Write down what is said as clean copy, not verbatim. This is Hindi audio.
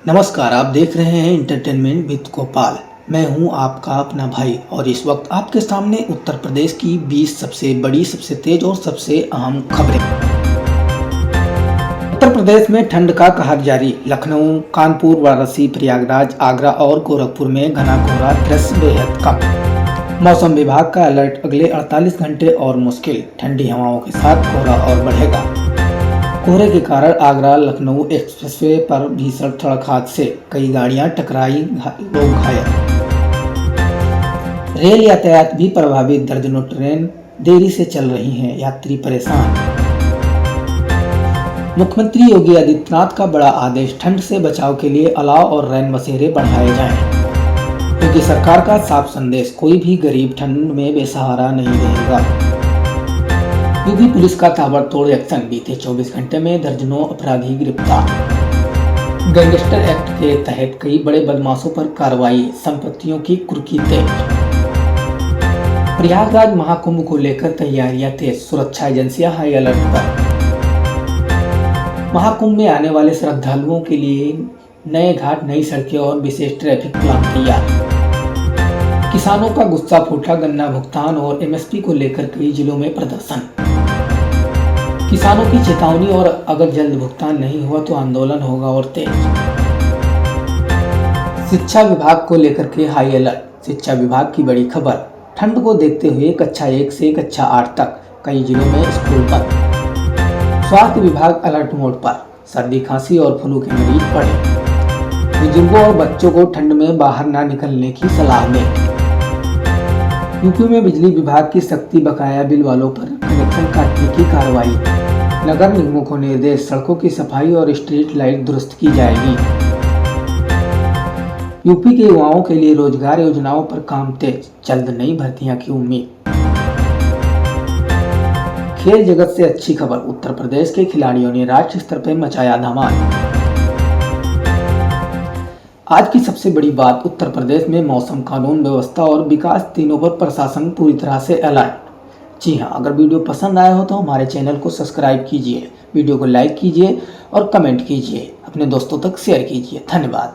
नमस्कार, आप देख रहे हैं एंटरटेनमेंट विद गोपाल। मैं हूं आपका अपना भाई और इस वक्त आपके सामने उत्तर प्रदेश की 20 सबसे बड़ी, सबसे तेज और सबसे अहम खबरें। उत्तर प्रदेश में ठंड का कहर जारी। लखनऊ, कानपुर, वाराणसी, प्रयागराज, आगरा और गोरखपुर में घना कोहरा, दृश्य बेहद कम। मौसम विभाग का अलर्ट, अगले 48 घंटे और मुश्किल। ठंडी हवाओं के साथ कोहरा और बढ़ेगा। कोहरे के कारण आगरा लखनऊ एक्सप्रेसवे पर भीषण सड़क हादसे, कई गाड़ियां टकराई, लोग घायल। रेल यातायात भी प्रभावित, दर्जनों ट्रेन देरी से चल रही हैं, यात्री परेशान। मुख्यमंत्री योगी आदित्यनाथ का बड़ा आदेश, ठंड से बचाव के लिए अलाव और रैन बसेरे बढ़ाए जाएं। योगी सरकार का साफ संदेश, कोई भी गरीब ठंड में बेसहारा नहीं रहेगा। यूपी पुलिस का ताबड़तोड़ एक्शन, बीते 24 घंटे में दर्जनों अपराधी गिरफ्तार। गैंगस्टर एक्ट के तहत कई बड़े बदमाशों पर कार्रवाई, संपत्तियों की कुर्की तेज। प्रयागराज महाकुंभ को लेकर तैयारियां तेज, सुरक्षा एजेंसियां हाई अलर्ट पर। महाकुंभ में आने वाले श्रद्धालुओं के लिए नए घाट, नई सड़कें और विशेष ट्रैफिक प्लान तैयार। किसानों का गुस्सा फूटा, गन्ना भुगतान और एमएसपी को लेकर कई जिलों में प्रदर्शन। किसानों की चेतावनी, और अगर जल्द भुगतान नहीं हुआ तो आंदोलन होगा और तेज। शिक्षा विभाग को लेकर के हाई अलर्ट, शिक्षा विभाग की बड़ी खबर। ठंड को देखते हुए कक्षा 1 से कक्षा 8 तक कई जिलों में स्कूल बंद। स्वास्थ्य विभाग अलर्ट मोड पर, सर्दी, खांसी और फ्लू के मरीज बढ़े। बुजुर्गों और बच्चों को ठंड में बाहर ना निकलने की सलाह दें। यूपी में बिजली विभाग की सख्ती, बकाया बिल वालों पर कनेक्शन काटने की कार्रवाई। नगर निगमों को निर्देश, सड़कों की सफाई और स्ट्रीट लाइट दुरुस्त की जाएगी। यूपी के युवाओं के लिए रोजगार योजनाओं पर काम तेज, जल्द नई भर्तियां की उम्मीद। खेल जगत से अच्छी खबर, उत्तर प्रदेश के खिलाड़ियों ने राष्ट्रीय स्तर पर मचाया धमाल। आज की सबसे बड़ी बात, उत्तर प्रदेश में मौसम, कानून व्यवस्था और विकास तीनों पर प्रशासन पूरी तरह से अलर्ट। जी हाँ, अगर वीडियो पसंद आया हो तो हमारे चैनल को सब्सक्राइब कीजिए, वीडियो को लाइक कीजिए और कमेंट कीजिए, अपने दोस्तों तक शेयर कीजिए। धन्यवाद।